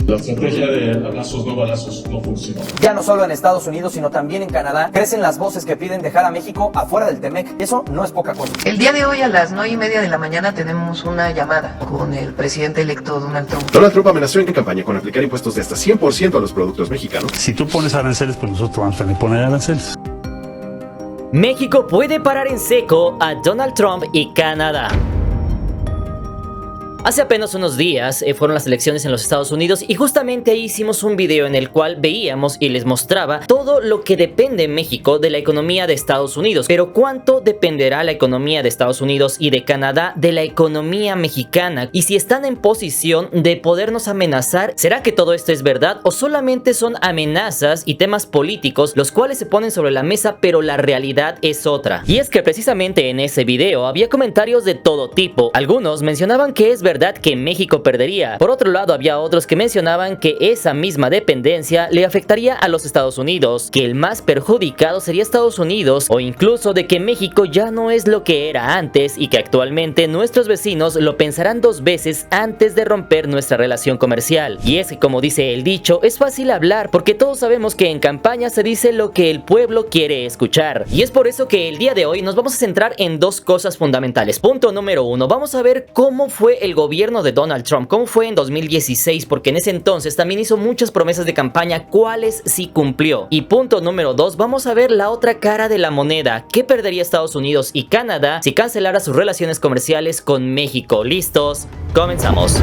La estrategia de abrazos no balazos no funcionó. Ya no solo en Estados Unidos, sino también en Canadá, crecen las voces que piden dejar a México afuera del TEMEC. Eso no es poca cosa. El día de hoy a las 9:30 de la mañana tenemos una llamada con el presidente electo Donald Trump. Donald Trump amenazó en campaña con aplicar impuestos de hasta 100% a los productos mexicanos. Si tú pones aranceles, pues nosotros vamos a tener que poner aranceles. México puede parar en seco a Donald Trump y Canadá. Hace apenas unos días fueron las elecciones en los Estados Unidos y justamente ahí hicimos un video en el cual veíamos y les mostraba todo lo que depende en México de la economía de Estados Unidos. Pero ¿cuánto dependerá la economía de Estados Unidos y de Canadá de la economía mexicana? Y si están en posición de podernos amenazar, ¿será que todo esto es verdad o solamente son amenazas y temas políticos los cuales se ponen sobre la mesa pero la realidad es otra? Y es que precisamente en ese video había comentarios de todo tipo. Algunos mencionaban que es verdad que México perdería. Por otro lado, había otros que mencionaban que esa misma dependencia le afectaría a los Estados Unidos, que el más perjudicado sería Estados Unidos, o incluso de que México ya no es lo que era antes y que actualmente nuestros vecinos lo pensarán dos veces antes de romper nuestra relación comercial. Y es que, como dice el dicho, es fácil hablar porque todos sabemos que en campaña se dice lo que el pueblo quiere escuchar. Y es por eso que el día de hoy nos vamos a centrar en dos cosas fundamentales. Punto número uno, vamos a ver cómo fue el gobierno de Donald Trump, cómo fue en 2016, porque en ese entonces también hizo muchas promesas de campaña, cuáles sí cumplió. Y punto número dos, vamos a ver la otra cara de la moneda, qué perdería Estados Unidos y Canadá si cancelara sus relaciones comerciales con México. ¿Listos? Comenzamos.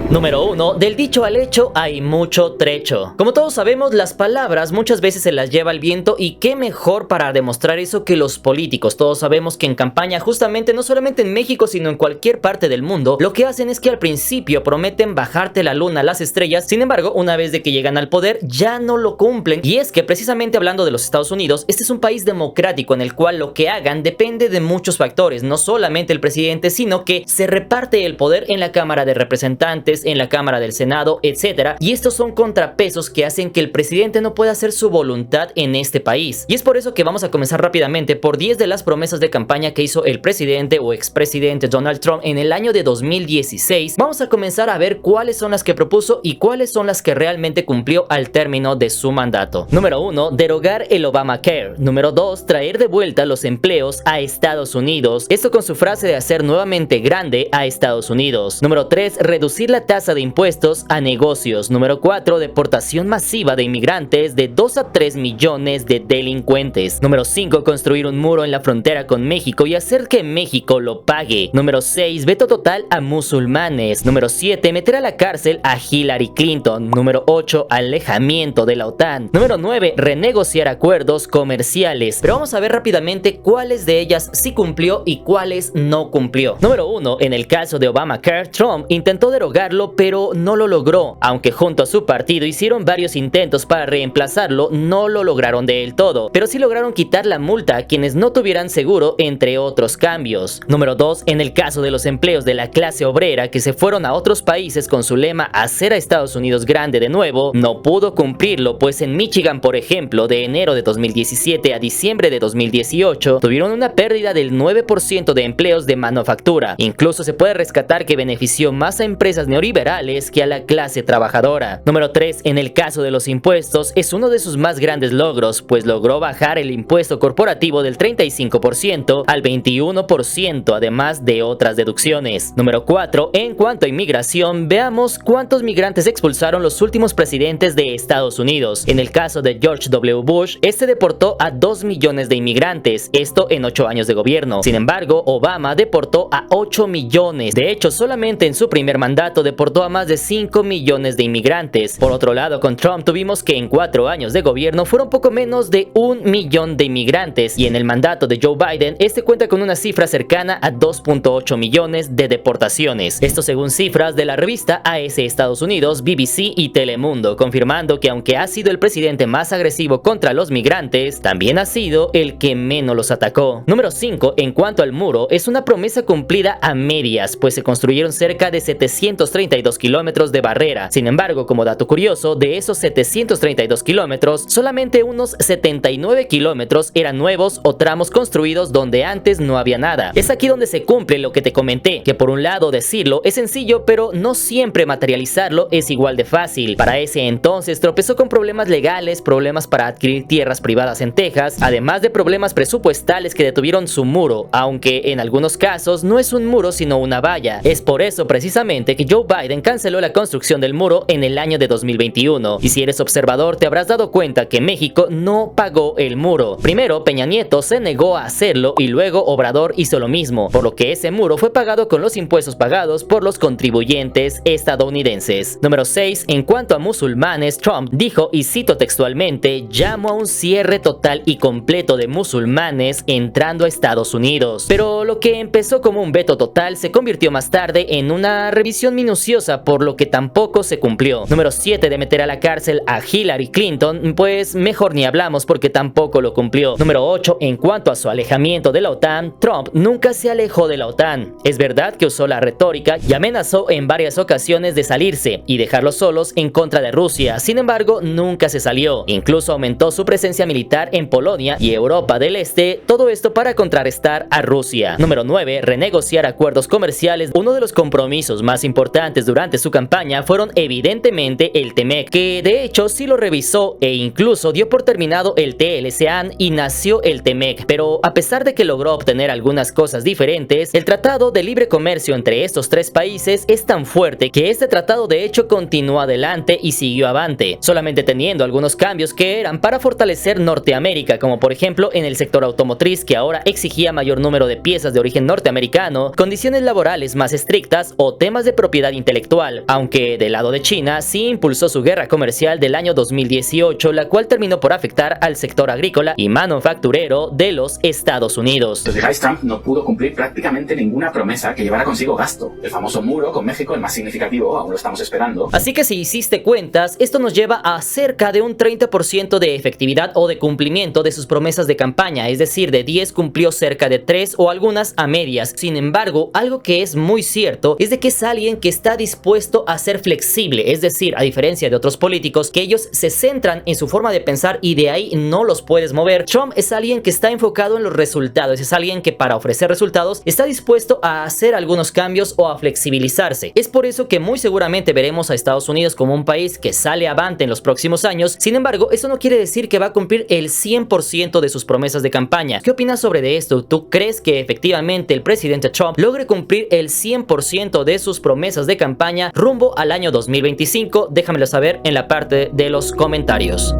Número 1. Del dicho al hecho hay mucho trecho. Como todos sabemos, las palabras muchas veces se las lleva el viento y qué mejor para demostrar eso que los políticos. Todos sabemos que en campaña, justamente no solamente en México sino en cualquier parte del mundo, lo que hacen es que al principio prometen bajarte la luna a las estrellas. Sin embargo, una vez de que llegan al poder ya no lo cumplen. Y es que precisamente hablando de los Estados Unidos, este es un país democrático en el cual lo que hagan depende de muchos factores, no solamente el presidente, sino que se reparte el poder en la Cámara de Representantes, en la Cámara del Senado, etcétera. Y estos son contrapesos que hacen que el presidente no pueda hacer su voluntad en este país. Y es por eso que vamos a comenzar rápidamente por 10 de las promesas de campaña que hizo el presidente o expresidente Donald Trump en el año de 2016. Vamos a comenzar a ver cuáles son las que propuso y cuáles son las que realmente cumplió al término de su mandato. Número 1. Derogar el Obamacare. Número 2. Traer de vuelta los empleos a Estados Unidos. Esto con su frase de hacer nuevamente grande a Estados Unidos. Número 3. Reducir la tasa de impuestos a negocios. Número 4. Deportación masiva de inmigrantes de 2 a 3 millones de delincuentes. Número 5. Construir un muro en la frontera con México y hacer que México lo pague. Número 6. Veto total a musulmanes. Número 7. Meter a la cárcel a Hillary Clinton. Número 8. Alejamiento de la OTAN. Número 9. Renegociar acuerdos comerciales. Pero vamos a ver rápidamente cuáles de ellas sí cumplió y cuáles no cumplió. Número 1. En el caso de Obamacare, Trump intentó derogarlo pero no lo logró. Aunque junto a su partido hicieron varios intentos para reemplazarlo, no lo lograron del todo, pero sí lograron quitar la multa a quienes no tuvieran seguro, entre otros cambios. Número 2. En el caso de los empleos de la clase obrera que se fueron a otros países con su lema hacer a Estados Unidos grande de nuevo, no pudo cumplirlo, pues en Michigan, por ejemplo, de enero de 2017 a diciembre de 2018, tuvieron una pérdida del 9% de empleos de manufactura. Incluso se puede rescatar que benefició más a empresas neoliberales que a la clase trabajadora. Número 3. En el caso de los impuestos, es uno de sus más grandes logros, pues logró bajar el impuesto corporativo del 35% al 21%, además de otras deducciones. Número 4. En cuanto a inmigración, veamos cuántos migrantes expulsaron los últimos presidentes de Estados Unidos. En el caso de George W. Bush, este deportó a 2 millones de inmigrantes, esto en 8 años de gobierno. Sin embargo, Obama deportó a 8 millones. De hecho, solamente en su primer mandato deportó a más de 5 millones de inmigrantes. Por otro lado, con Trump tuvimos que en 4 años de gobierno fueron poco menos de 1 millón de inmigrantes, y en el mandato de Joe Biden este cuenta con una cifra cercana a 2.8 millones de deportaciones. Esto según cifras de la revista AS Estados Unidos, BBC y Telemundo, confirmando que aunque ha sido el presidente más agresivo contra los migrantes, también ha sido el que menos los atacó. Número 5. En cuanto al muro, es una promesa cumplida a medias, pues se construyeron cerca de 730 732 kilómetros de barrera. Sin embargo, como dato curioso, de esos 732 kilómetros, solamente unos 79 kilómetros eran nuevos o tramos construidos donde antes no había nada. Es aquí donde se cumple lo que te comenté, que por un lado decirlo es sencillo, pero no siempre materializarlo es igual de fácil. Para ese entonces tropezó con problemas legales, problemas para adquirir tierras privadas en Texas, además de problemas presupuestales que detuvieron su muro, aunque en algunos casos no es un muro sino una valla. Es por eso precisamente que Joe Biden canceló la construcción del muro en el año de 2021. Y si eres observador te habrás dado cuenta que México no pagó el muro. Primero Peña Nieto se negó a hacerlo y luego Obrador hizo lo mismo, por lo que ese muro fue pagado con los impuestos pagados por los contribuyentes estadounidenses. Número 6. En cuanto a musulmanes, Trump dijo, y cito textualmente, llamo a un cierre total y completo de musulmanes entrando a Estados Unidos. Pero lo que empezó como un veto total se convirtió más tarde en una revisión minuciosa, por lo que tampoco se cumplió. Número 7. De meter a la cárcel a Hillary Clinton, pues mejor ni hablamos porque tampoco lo cumplió. Número 8. En cuanto a su alejamiento de la OTAN, Trump nunca se alejó de la OTAN. Es verdad que usó la retórica y amenazó en varias ocasiones de salirse y dejarlos solos en contra de Rusia. Sin embargo, nunca se salió. Incluso aumentó su presencia militar en Polonia y Europa del Este, todo esto para contrarrestar a Rusia. Número 9. Renegociar acuerdos comerciales. Uno de los compromisos más importantes durante su campaña fueron evidentemente el TEMEC, que de hecho sí lo revisó e incluso dio por terminado el TLCAN y nació el TEMEC. Pero a pesar de que logró obtener algunas cosas diferentes, el Tratado de Libre Comercio entre estos tres países es tan fuerte que este tratado de hecho continuó adelante y siguió avante, solamente teniendo algunos cambios que eran para fortalecer Norteamérica, como por ejemplo en el sector automotriz, que ahora exigía mayor número de piezas de origen norteamericano, condiciones laborales más estrictas o temas de propiedad intelectual, aunque del lado de China sí impulsó su guerra comercial del año 2018, la cual terminó por afectar al sector agrícola y manufacturero de los Estados Unidos. Los de Trump no pudo cumplir prácticamente ninguna promesa que llevara consigo gasto. El famoso muro con México, el más significativo, aún lo estamos esperando. Así que si hiciste cuentas, esto nos lleva a cerca de un 30% de efectividad o de cumplimiento de sus promesas de campaña, es decir, de 10 cumplió cerca de 3 o algunas a medias. Sin embargo, algo que es muy cierto es de que es alguien que está dispuesto a ser flexible, es decir, a diferencia de otros políticos que ellos se centran en su forma de pensar y de ahí no los puedes mover. Trump es alguien que está enfocado en los resultados, es alguien que para ofrecer resultados está dispuesto a hacer algunos cambios o a flexibilizarse. Es por eso que muy seguramente veremos a Estados Unidos como un país que sale avante en los próximos años. Sin embargo, eso no quiere decir que va a cumplir el 100% de sus promesas de campaña. ¿Qué opinas sobre esto? ¿Tú crees que efectivamente el presidente Trump logre cumplir el 100% de sus promesas de campaña rumbo al año 2025? Déjamelo saber en la parte de los comentarios.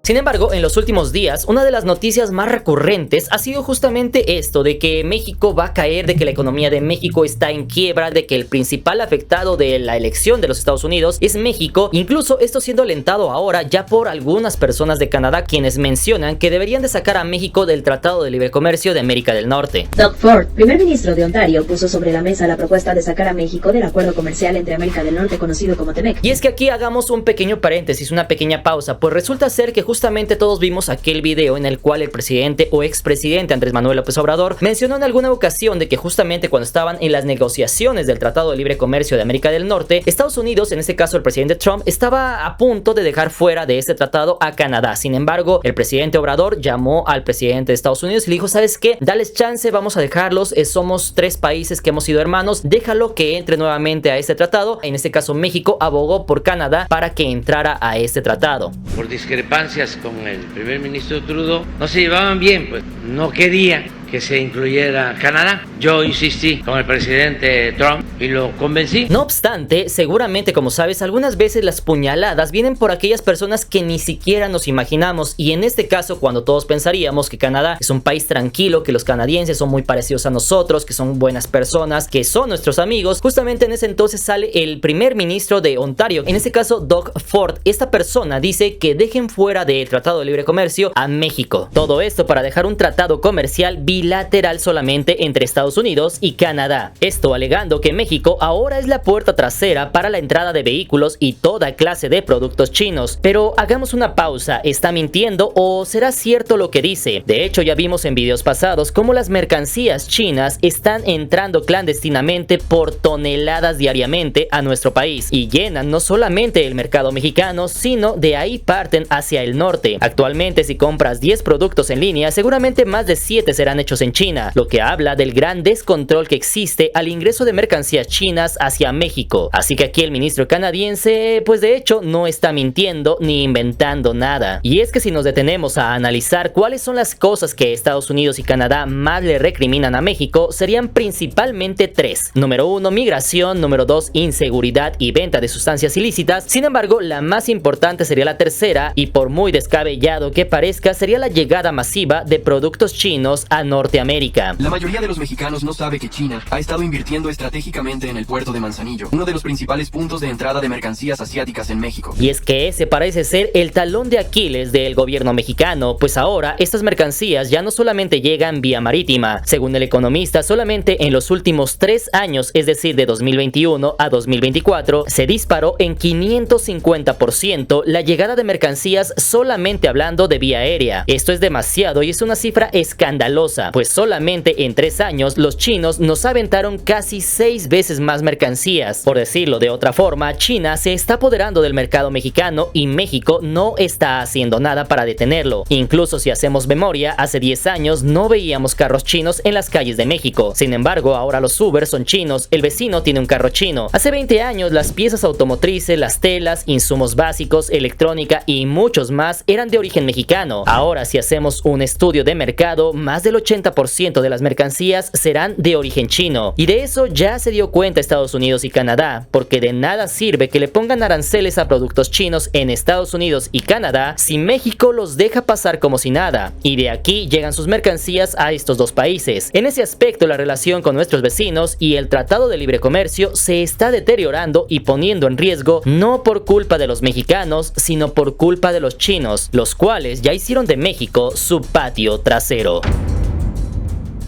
Sin embargo, en los últimos días, una de las noticias más recurrentes ha sido justamente esto, de que México va a caer, de que la economía de México está en quiebra, de que el principal afectado de la elección de los Estados Unidos es México, incluso esto siendo alentado ahora ya por algunas personas de Canadá, quienes mencionan que deberían de sacar a México del Tratado de Libre Comercio de América del Norte. Doug Ford, primer ministro de Ontario, puso sobre la mesa la propuesta de sacar a México del acuerdo comercial entre América del Norte conocido como TEMEC. Y es que aquí hagamos un pequeño paréntesis, una pequeña pausa, pues resulta ser que justamente todos vimos aquel video en el cual el presidente o expresidente Andrés Manuel López Obrador mencionó en alguna ocasión de que justamente cuando estaban en las negociaciones del Tratado de Libre Comercio de América del Norte, Estados Unidos, en este caso el presidente Trump, estaba a punto de dejar fuera de este tratado a Canadá. Sin embargo, el presidente Obrador llamó al presidente de Estados Unidos y le dijo, ¿sabes qué? Dales chance, vamos a dejarlos, somos tres países que hemos sido hermanos, déjalo que entre nuevamente a este tratado. En este caso México abogó por Canadá para que entrara a este tratado. Por discrepancias con el primer ministro Trudeau, no se llevaban bien, pues no quería que se incluyera Canadá. Yo insistí con el presidente Trump y lo convencí. No obstante, seguramente, como sabes, algunas veces las puñaladas vienen por aquellas personas que ni siquiera nos imaginamos, y en este caso cuando todos pensaríamos que Canadá es un país tranquilo, que los canadienses son muy parecidos a nosotros, que son buenas personas, que son nuestros amigos, justamente en ese entonces sale el primer ministro de Ontario, en este caso Doug Ford. Esta persona dice que dejen fuera del Tratado de Libre Comercio a México. Todo esto para dejar un tratado comercial bilateral solamente entre Estados Unidos y Canadá. Esto alegando que México ahora es la puerta trasera para la entrada de vehículos y toda clase de productos chinos. Pero hagamos una pausa, ¿está mintiendo o será cierto lo que dice? De hecho, ya vimos en videos pasados cómo las mercancías chinas están entrando clandestinamente por toneladas diariamente a nuestro país y llenan no solamente el mercado mexicano, sino de ahí parten hacia el norte. Actualmente, si compras 10 productos en línea, seguramente más de 7 serán hechos en China, lo que habla del gran descontrol que existe al ingreso de mercancías chinas hacia México. Así que aquí el ministro canadiense, pues de hecho no está mintiendo ni inventando nada. Y es que si nos detenemos a analizar cuáles son las cosas que Estados Unidos y Canadá más le recriminan a México, serían principalmente 3. Número 1, migración. Número 2, inseguridad y venta de sustancias ilícitas. Sin embargo, la más importante sería la tercera, y por muy descabellado que parezca, sería la llegada masiva de productos chinos a Norteamérica. La mayoría de los mexicanos no sabe que China ha estado invirtiendo estratégicamente en el puerto de Manzanillo, uno de los principales puntos de entrada de mercancías asiáticas en México. Y es que ese parece ser el talón de Aquiles del gobierno mexicano, pues ahora estas mercancías ya no solamente llegan vía marítima. Según El Economista, solamente en los últimos 3 años, es decir, de 2021 a 2024, se disparó en 550% la llegada de mercancías solamente hablando de vía aérea. Esto es demasiado y es una cifra escandalosa, pues solamente en 3 años los chinos nos aventaron casi 6 veces más mercancías. Por decirlo de otra forma, China se está apoderando del mercado mexicano y México no está haciendo nada para detenerlo. Incluso si hacemos memoria, hace 10 años no veíamos carros chinos en las calles de México. Sin embargo, ahora los Uber son chinos, el vecino tiene un carro chino. Hace 20 años las piezas automotrices, las telas, insumos básicos, electrónica y muchos más eran de origen mexicano. Ahora, si hacemos un estudio de mercado, más del 80% de las mercancías serán de origen chino. Y de eso ya se dio cuenta Estados Unidos y Canadá, porque de nada sirve que le pongan aranceles a productos chinos en Estados Unidos y Canadá si México los deja pasar como si nada, y de aquí llegan sus mercancías a estos dos países. En ese aspecto, la relación con nuestros vecinos y el Tratado de Libre Comercio se está deteriorando y poniendo en riesgo no por culpa de los mexicanos, sino por culpa de los chinos, los cuales ya hicieron de México su patio trasero.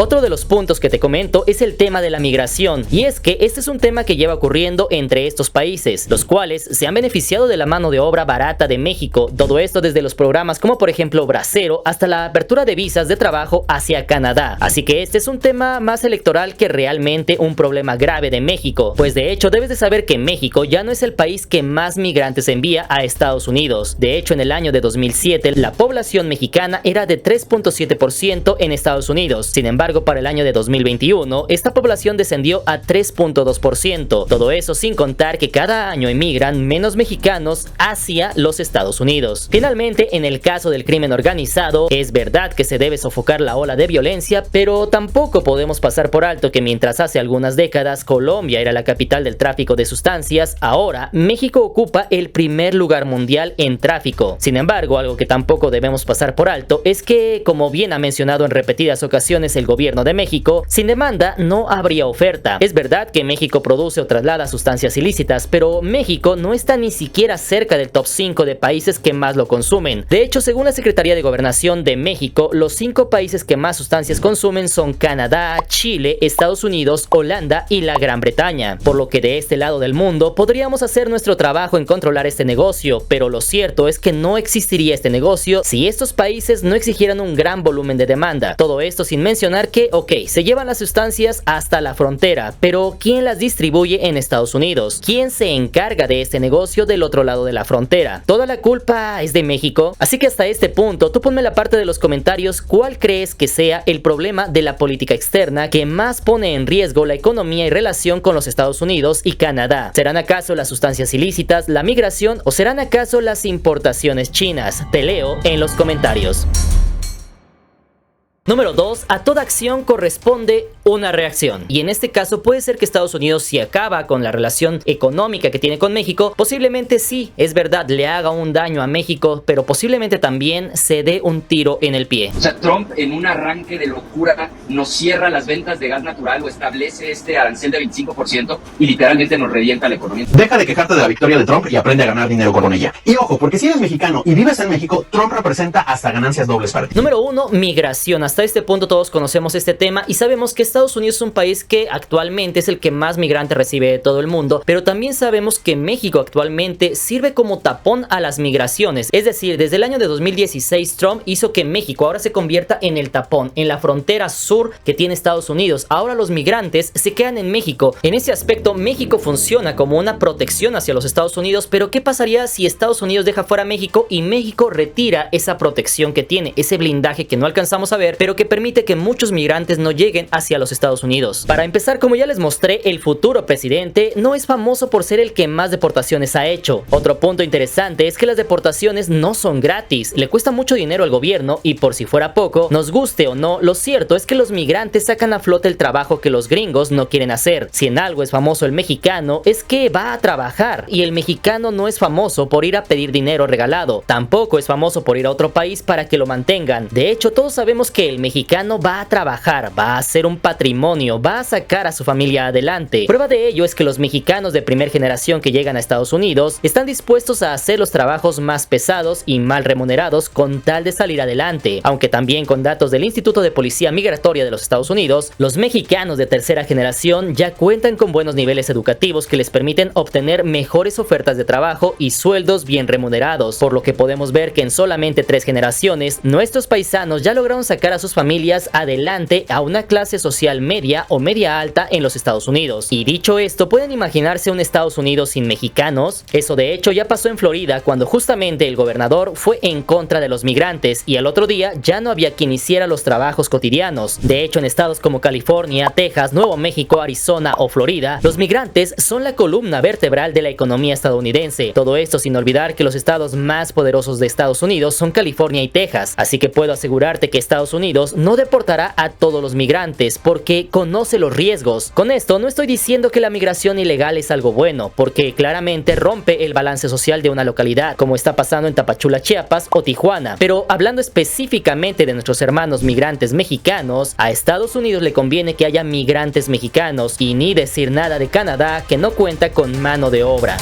Otro de los puntos que te comento es el tema de la migración, y es que este es un tema que lleva ocurriendo entre estos países, los cuales se han beneficiado de la mano de obra barata de México, todo esto desde los programas como por ejemplo Bracero hasta la apertura de visas de trabajo hacia Canadá. Así que este es un tema más electoral que realmente un problema grave de México, pues de hecho debes de saber que México ya no es el país que más migrantes envía a Estados Unidos. De hecho, en el año de 2007 la población mexicana era de 3.7% en Estados Unidos. Sin embargo, para el año de 2021, esta población descendió a 3.2%. Todo eso sin contar que cada año emigran menos mexicanos hacia los Estados Unidos. Finalmente, en el caso del crimen organizado, es verdad que se debe sofocar la ola de violencia, pero tampoco podemos pasar por alto que mientras hace algunas décadas Colombia era la capital del tráfico de sustancias, ahora México ocupa el primer lugar mundial en tráfico. Sin embargo, algo que tampoco debemos pasar por alto es que, como bien ha mencionado en repetidas ocasiones el gobierno de México, sin demanda no habría oferta. Es verdad que México produce o traslada sustancias ilícitas, pero México no está ni siquiera cerca del top 5 de países que más lo consumen. De hecho, según la Secretaría de Gobernación de México, los 5 países que más sustancias consumen son Canadá, Chile, Estados Unidos, Holanda y la Gran Bretaña. Por lo que de este lado del mundo podríamos hacer nuestro trabajo en controlar este negocio, pero lo cierto es que no existiría este negocio si estos países no exigieran un gran volumen de demanda. Todo esto sin mencionar que, se llevan las sustancias hasta la frontera, pero ¿quién las distribuye en Estados Unidos? ¿Quién se encarga de este negocio del otro lado de la frontera? ¿Toda la culpa es de México? Así que hasta este punto, tú ponme en la parte de los comentarios cuál crees que sea el problema de la política externa que más pone en riesgo la economía y relación con los Estados Unidos y Canadá. ¿Serán acaso las sustancias ilícitas, la migración o serán acaso las importaciones chinas? Te leo en los comentarios. Número 2. A toda acción corresponde una reacción. Y en este caso puede ser que Estados Unidos, si acaba con la relación económica que tiene con México, posiblemente sí, es verdad, le haga un daño a México, pero posiblemente también se dé un tiro en el pie. O sea, Trump en un arranque de locura nos cierra las ventas de gas natural o establece este arancel de 25% y literalmente nos revienta la economía. Deja de quejarte de la victoria de Trump y aprende a ganar dinero con ella. Y ojo, porque si eres mexicano y vives en México, Trump representa hasta ganancias dobles para ti. Número 1, migración. Hasta este punto todos conocemos este tema y sabemos que Estados Unidos es un país que actualmente es el que más migrantes recibe de todo el mundo, pero también sabemos que México actualmente sirve como tapón a las migraciones. Es decir, desde el año de 2016 Trump hizo que México ahora se convierta en el tapón, en la frontera sur que tiene Estados Unidos. Ahora los migrantes se quedan en México. En ese aspecto México funciona como una protección hacia los Estados Unidos, pero ¿qué pasaría si Estados Unidos deja fuera a México y México retira esa protección que tiene, ese blindaje que no alcanzamos a ver, pero que permite que muchos migrantes no lleguen hacia los Estados Unidos? Para empezar, como ya les mostré, el futuro presidente no es famoso por ser el que más deportaciones ha hecho. Otro punto interesante es que las deportaciones no son gratis, le cuesta mucho dinero al gobierno y por si fuera poco, nos guste o no, lo cierto es que los migrantes sacan a flote el trabajo que los gringos no quieren hacer. Si en algo es famoso el mexicano, es que va a trabajar, y el mexicano no es famoso por ir a pedir dinero regalado, tampoco es famoso por ir a otro país para que lo mantengan. De hecho, todos sabemos que el mexicano va a trabajar, va a hacer un patrimonio, va a sacar a su familia adelante. Prueba de ello es que los mexicanos de primera generación que llegan a Estados Unidos están dispuestos a hacer los trabajos más pesados y mal remunerados con tal de salir adelante. Aunque también con datos del Instituto de Policía Migratoria de los Estados Unidos, los mexicanos de tercera generación ya cuentan con buenos niveles educativos que les permiten obtener mejores ofertas de trabajo y sueldos bien remunerados, por lo que podemos ver que en solamente 3 generaciones, nuestros paisanos ya lograron sacar a sus familias adelante a una clase social media o media alta en los Estados Unidos. Y dicho esto, ¿pueden imaginarse un Estados Unidos sin mexicanos? Eso de hecho ya pasó en Florida, cuando justamente el gobernador fue en contra de los migrantes y al otro día ya no había quien hiciera los trabajos cotidianos. De hecho, en estados como California, Texas, Nuevo México, Arizona o Florida, los migrantes son la columna vertebral de la economía estadounidense. Todo esto sin olvidar que los estados más poderosos de Estados Unidos son California y Texas, así que puedo asegurarte que Estados Unidos no deportará a todos los migrantes porque conoce los riesgos. Con esto no estoy diciendo que la migración ilegal es algo bueno, porque claramente rompe el balance social de una localidad, como está pasando en Tapachula, Chiapas o Tijuana, pero hablando específicamente de nuestros hermanos migrantes mexicanos, a Estados Unidos le conviene que haya migrantes mexicanos, y ni decir nada de Canadá, que no cuenta con mano de obra.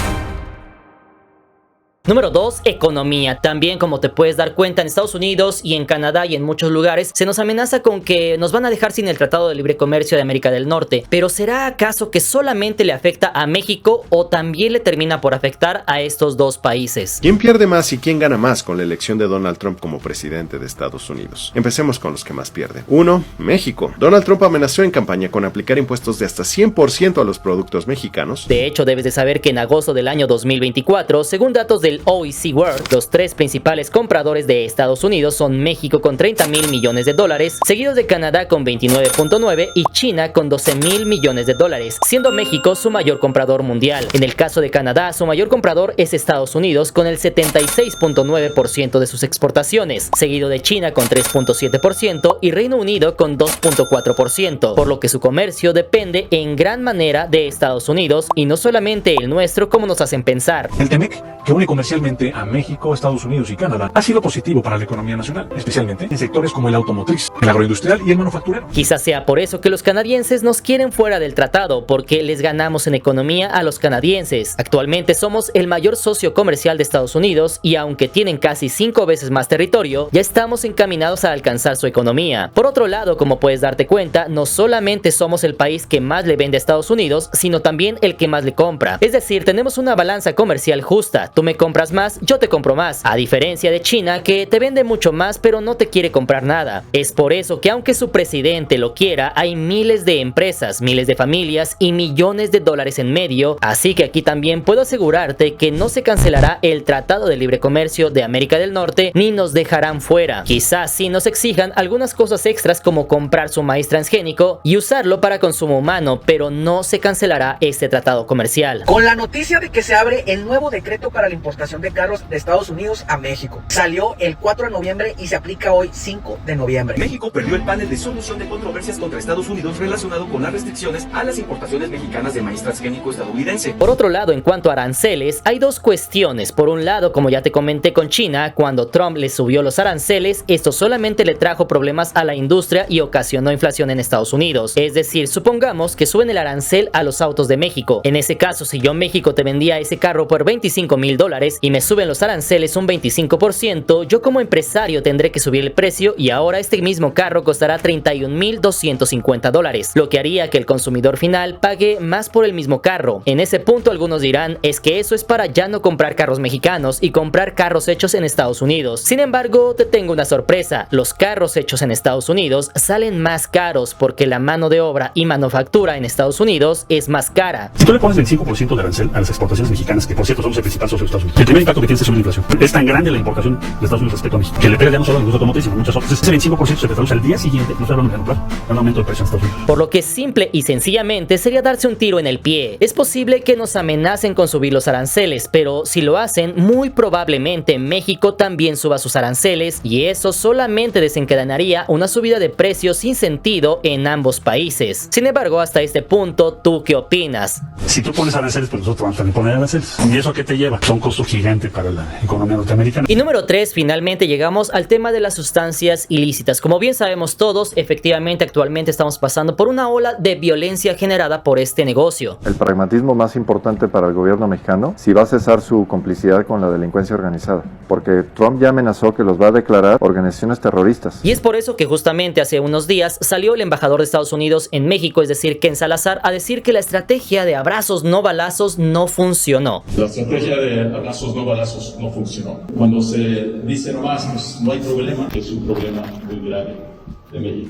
Número 2, economía. También, como te puedes dar cuenta, en Estados Unidos y en Canadá y en muchos lugares se nos amenaza con que nos van a dejar sin el Tratado de Libre Comercio de América del Norte. Pero ¿será acaso que solamente le afecta a México o también le termina por afectar a estos dos países? ¿Quién pierde más y quién gana más con la elección de Donald Trump como presidente de Estados Unidos? Empecemos con los que más pierden. 1. México. Donald Trump amenazó en campaña con aplicar impuestos de hasta 100% a los productos mexicanos. De hecho, debes de saber que en agosto del año 2024, según datos del OECD World, los 3 principales compradores de Estados Unidos son México con 30,000 millones de dólares, seguidos de Canadá con 29.9 y China con 12,000 millones de dólares, siendo México su mayor comprador mundial. En el caso de Canadá, su mayor comprador es Estados Unidos con el 76.9% de sus exportaciones, seguido de China con 3.7% y Reino Unido con 2.4%, por lo que su comercio depende en gran manera de Estados Unidos y no solamente el nuestro como nos hacen pensar. El TEMEC, que une comercialmente a México, Estados Unidos y Canadá, ha sido positivo para la economía nacional, especialmente en sectores como el automotriz, el agroindustrial y el manufacturero. Quizás sea por eso que los canadienses nos quieren fuera del tratado, porque les ganamos en economía a los canadienses. Actualmente somos el mayor socio comercial de Estados Unidos y aunque tienen casi 5 veces más territorio, ya estamos encaminados a alcanzar su economía. Por otro lado, como puedes darte cuenta, no solamente somos el país que más le vende a Estados Unidos, sino también el que más le compra. Es decir, tenemos una balanza comercial justa. Tú me compras más, yo te compro más, a diferencia de China, que te vende mucho más pero no te quiere comprar nada. Es por eso que aunque su presidente lo quiera, hay miles de empresas, miles de familias y millones de dólares en medio, así que aquí también puedo asegurarte que no se cancelará el Tratado de Libre Comercio de América del Norte ni nos dejarán fuera. Quizás sí nos exijan algunas cosas extras como comprar su maíz transgénico y usarlo para consumo humano, pero no se cancelará este tratado comercial. Con la noticia de que se abre el nuevo decreto para la importación exportación de carros de Estados Unidos a México. Salió el 4 de noviembre y se aplica hoy 5 de noviembre. México perdió el panel de solución de controversias contra Estados Unidos relacionado con las restricciones a las importaciones mexicanas de maíz transgénico estadounidense. Por otro lado, en cuanto a aranceles, hay dos cuestiones. Por un lado, como ya te comenté con China, cuando Trump le subió los aranceles, esto solamente le trajo problemas a la industria y ocasionó inflación en Estados Unidos. Es decir, supongamos que suben el arancel a los autos de México. En ese caso, si yo en México te vendía ese carro por $25,000 y me suben los aranceles un 25%, yo como empresario tendré que subir el precio y ahora este mismo carro costará $31,250, lo que haría que el consumidor final pague más por el mismo carro. En ese punto algunos dirán, es que eso es para ya no comprar carros mexicanos y comprar carros hechos en Estados Unidos. Sin embargo, te tengo una sorpresa, los carros hechos en Estados Unidos salen más caros porque la mano de obra y manufactura en Estados Unidos es más cara. Si tú le pones 25% de arancel a las exportaciones mexicanas, que por cierto somos el principal socio de Estados Unidos, el primer impacto que tiene es sobre la inflación. Es tan grande la importación de Estados Unidos respecto a México, que le pega ya no solo a la industria automotriz, sino a muchas otras. Ese 25% se te traduce al día siguiente, no estoy hablando de plazo, a un aumento de precio en Estados Unidos. Por lo que simple y sencillamente sería darse un tiro en el pie. Es posible que nos amenacen con subir los aranceles, pero si lo hacen, muy probablemente México también suba sus aranceles y eso solamente desencadenaría una subida de precios sin sentido en ambos países. Sin embargo, hasta este punto, ¿tú qué opinas? Si tú pones aranceles, pues nosotros vamos a poner aranceles. ¿Y eso a qué te lleva? Son costos gigantes para la economía norteamericana. Y número 3, finalmente llegamos al tema de las sustancias ilícitas. Como bien sabemos todos, efectivamente actualmente estamos pasando por una ola de violencia generada por este negocio. El pragmatismo más importante para el gobierno mexicano, si va a cesar su complicidad con la delincuencia organizada, porque Trump ya amenazó que los va a declarar organizaciones terroristas. Y es por eso que justamente hace unos días salió el embajador de Estados Unidos en México, es decir, Ken Salazar, a decir que la estrategia de abrazos no balazos no funcionó. La estrategia de abrazos no balazos no funcionó. Cuando se dice nomás, pues no hay problema, es un problema muy grave.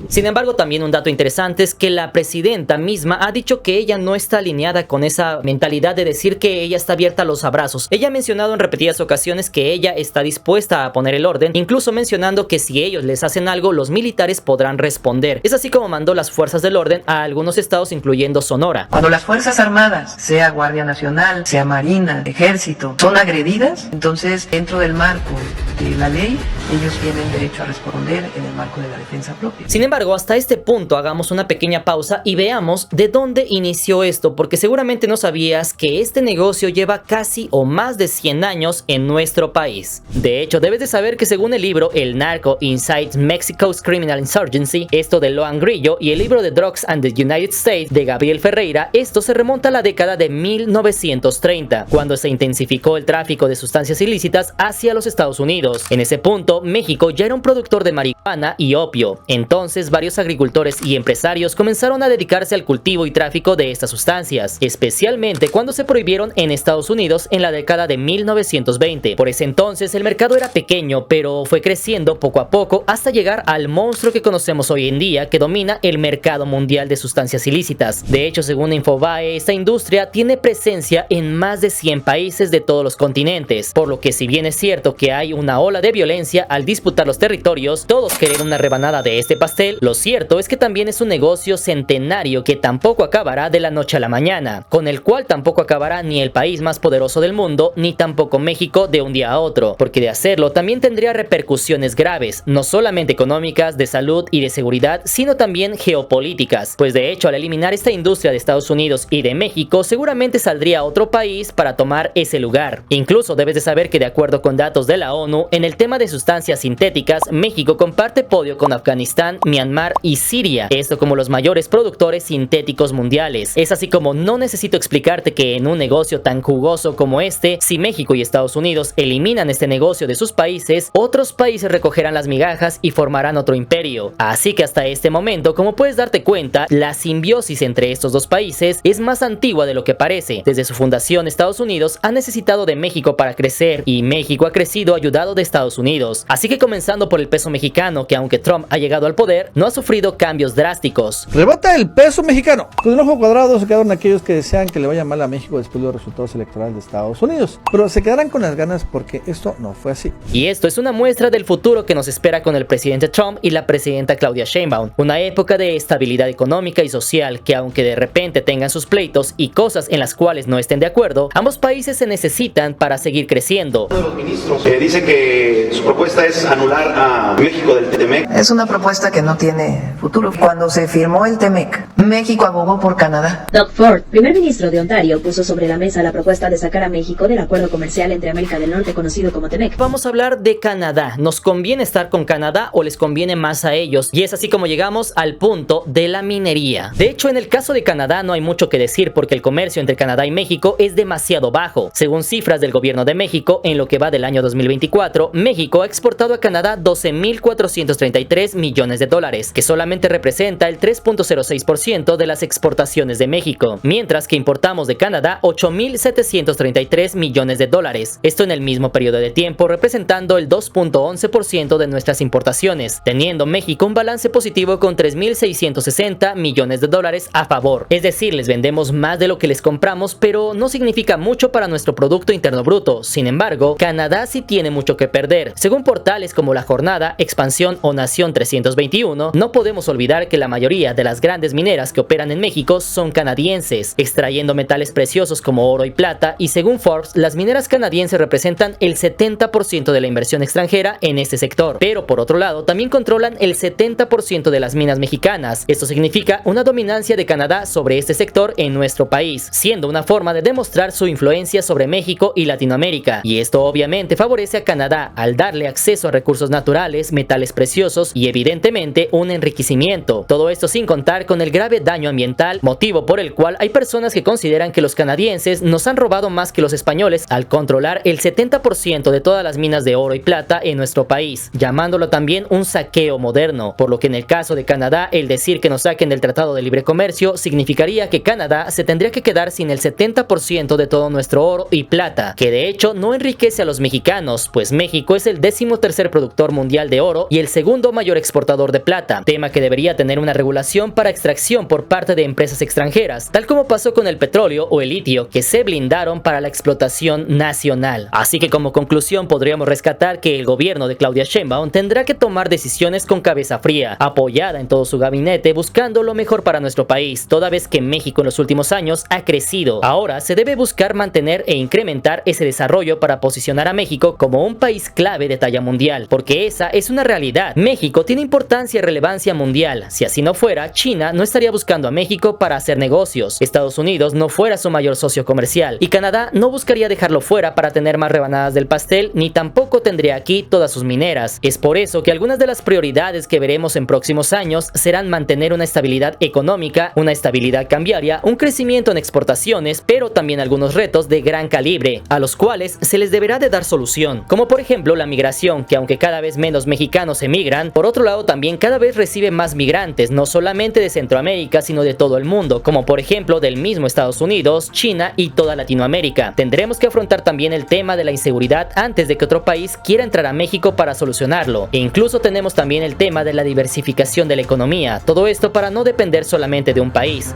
Sin embargo, también un dato interesante es que la presidenta misma ha dicho que ella no está alineada con esa mentalidad de decir que ella está abierta a los abrazos. Ella ha mencionado en repetidas ocasiones que ella está dispuesta a poner el orden, incluso mencionando que si ellos les hacen algo, los militares podrán responder. Es así como mandó las fuerzas del orden a algunos estados, incluyendo Sonora. Cuando las Fuerzas Armadas, sea Guardia Nacional, sea Marina, Ejército, son agredidas, entonces dentro del marco de la ley, ellos tienen derecho a responder en el marco de la defensa propia. Sin embargo, hasta este punto hagamos una pequeña pausa y veamos de dónde inició esto, porque seguramente no sabías que este negocio lleva casi o más de 100 años en nuestro país. De hecho, debes de saber que según el libro El Narco Inside Mexico's Criminal Insurgency, esto de Loan Grillo, y el libro de Drugs and the United States de Gabriel Ferreira, esto se remonta a la década de 1930, cuando se intensificó el tráfico de sustancias ilícitas hacia los Estados Unidos. En ese punto, México ya era un productor de marihuana y opio. Entonces, varios agricultores y empresarios comenzaron a dedicarse al cultivo y tráfico de estas sustancias, especialmente cuando se prohibieron en Estados Unidos en la década de 1920. Por ese entonces, el mercado era pequeño, pero fue creciendo poco a poco hasta llegar al monstruo que conocemos hoy en día, que domina el mercado mundial de sustancias ilícitas. De hecho, según Infobae, esta industria tiene presencia en más de 100 países de todos los continentes, por lo que si bien es cierto que hay una ola de violencia al disputar los territorios, todos quieren una rebanada de este pastel, lo cierto es que también es un negocio centenario que tampoco acabará de la noche a la mañana, con el cual tampoco acabará ni el país más poderoso del mundo, ni tampoco México de un día a otro, porque de hacerlo también tendría repercusiones graves, no solamente económicas, de salud y de seguridad, sino también geopolíticas, pues de hecho al eliminar esta industria de Estados Unidos y de México, seguramente saldría otro país para tomar ese lugar. Incluso debes de saber que de acuerdo con datos de la ONU, en el tema de sustancias sintéticas, México comparte podio con Afganistán, Myanmar y Siria, esto como los mayores productores sintéticos mundiales. Es así como no necesito explicarte que en un negocio tan jugoso como este, si México y Estados Unidos eliminan este negocio de sus países, otros países recogerán las migajas y formarán otro imperio. Así que hasta este momento, como puedes darte cuenta, la simbiosis entre estos dos países es más antigua de lo que parece. Desde su fundación, Estados Unidos ha necesitado de México para crecer y México ha crecido ayudado de Estados Unidos. Así que comenzando por el peso mexicano, que aunque Trump ha llegado al poder, no ha sufrido cambios drásticos. Rebota el peso mexicano. Con el ojo cuadrado se quedaron aquellos que desean que le vaya mal a México después de los resultados electorales de Estados Unidos, pero se quedarán con las ganas porque esto no fue así. Y esto es una muestra del futuro que nos espera con el presidente Trump y la presidenta Claudia Sheinbaum, una época de estabilidad económica y social que, aunque de repente tengan sus pleitos y cosas en las cuales no estén de acuerdo, ambos países se necesitan para seguir creciendo. Uno de los ministros dice que su propuesta es anular a México del TEMEC. Es una propuesta que no tiene futuro. Cuando se firmó el TEMEC, México abogó por Canadá. Doug Ford, primer ministro de Ontario, puso sobre la mesa la propuesta de sacar a México del acuerdo comercial entre América del Norte conocido como TEMEC. Vamos a hablar de Canadá. ¿Nos conviene estar con Canadá o les conviene más a ellos? Y es así como llegamos al punto de la minería. De hecho, en el caso de Canadá no hay mucho que decir porque el comercio entre Canadá y México es demasiado bajo. Según cifras del gobierno de México, en lo que va del año 2024, México ha exportado a Canadá 12.433 millones de dólares, que solamente representa el 3.06% de las exportaciones de México, mientras que importamos de Canadá 8.733 millones de dólares, esto en el mismo periodo de tiempo representando el 2.11% de nuestras importaciones, teniendo México un balance positivo con 3.660 millones de dólares a favor. Es decir, les vendemos más de lo que les compramos, pero no significa mucho para nuestro Producto Interno Bruto. Sin embargo, Canadá sí tiene mucho que perder. Según portales como La Jornada, Expansión o Nación 321, no podemos olvidar que la mayoría de las grandes mineras que operan en México son canadienses, extrayendo metales preciosos como oro y plata, y según Forbes, las mineras canadienses representan el 70% de la inversión extranjera en este sector. Pero por otro lado, también controlan el 70% de las minas mexicanas. Esto significa una dominancia de Canadá sobre este sector en nuestro país, siendo una forma de demostrar su influencia sobre México y Latinoamérica. Y esto obviamente favorece a Canadá al darle acceso a recursos naturales, metales preciosos y evidentemente un enriquecimiento. Todo esto sin contar con el grave daño ambiental, motivo por el cual hay personas que consideran que los canadienses nos han robado más que los españoles al controlar el 70% de todas las minas de oro y plata en nuestro país, llamándolo también un saqueo moderno, por lo que en el caso de Canadá, el decir que nos saquen del Tratado de Libre Comercio significaría que Canadá se tendría que quedar sin el 70% de todo nuestro oro y plata, que de hecho no enriquece a los mexicanos, pues México es el 13º productor mundial de oro y el segundo mayor exportador de plata, tema que debería tener una regulación para extracción por parte de empresas extranjeras, tal como pasó con el petróleo o el litio, que se blindaron para la explotación nacional. Así que como conclusión podríamos rescatar que el gobierno de Claudia Sheinbaum tendrá que tomar decisiones con cabeza fría, apoyada en todo su gabinete, buscando lo mejor para nuestro país, toda vez que México en los últimos años ha crecido. Ahora se debe buscar mantener e incrementar ese desarrollo para posicionar a México como un país clave de talla mundial, porque esa es una realidad. México tiene importancia y relevancia mundial. Si así no fuera, China no estaría buscando a México para hacer negocios, Estados Unidos no fuera su mayor socio comercial y Canadá no buscaría dejarlo fuera para tener más rebanadas del pastel, ni tampoco tendría aquí todas sus mineras. Es por eso que algunas de las prioridades que veremos en próximos años serán mantener una estabilidad económica, una estabilidad cambiaria, un crecimiento en exportaciones, pero también algunos retos de gran calibre, a los cuales se les deberá de dar solución, como por ejemplo la migración, que aunque cada vez menos mexicanos emigran, por otro lado también cada vez recibe más migrantes, no solamente de Centroamérica, sino de todo el mundo, como por ejemplo del mismo Estados Unidos, China y toda Latinoamérica. Tendremos que afrontar también el tema de la inseguridad antes de que otro país quiera entrar a México para solucionarlo. E incluso tenemos también el tema de la diversificación de la economía, todo esto para no depender solamente de un país.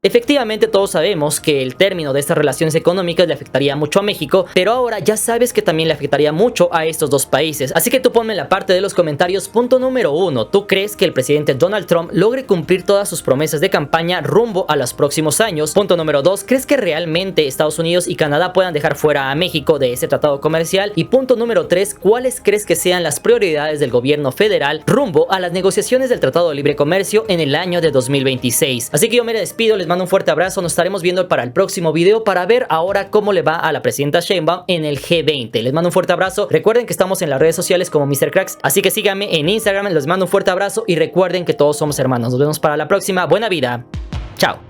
Efectivamente, todos sabemos que el término de estas relaciones económicas le afectaría mucho a México, pero ahora ya sabes que también le afectaría mucho a estos dos países. Así que tú ponme en la parte de los comentarios. Punto número 1. ¿Tú crees que el presidente Donald Trump logre cumplir todas sus promesas de campaña rumbo a los próximos años? Punto número 2. ¿Crees que realmente Estados Unidos y Canadá puedan dejar fuera a México de ese tratado comercial? Y punto número 3. ¿Cuáles crees que sean las prioridades del gobierno federal rumbo a las negociaciones del Tratado de Libre Comercio en el año de 2026? Así que yo me despido, les mando un fuerte abrazo, nos estaremos viendo para el próximo video para ver ahora cómo le va a la presidenta Sheinbaum en el G20. Les mando un fuerte abrazo, recuerden que estamos en las redes sociales como Mr. Cracks, así que síganme en Instagram, les mando un fuerte abrazo y recuerden que todos somos hermanos. Nos vemos para la próxima, buena vida, chao.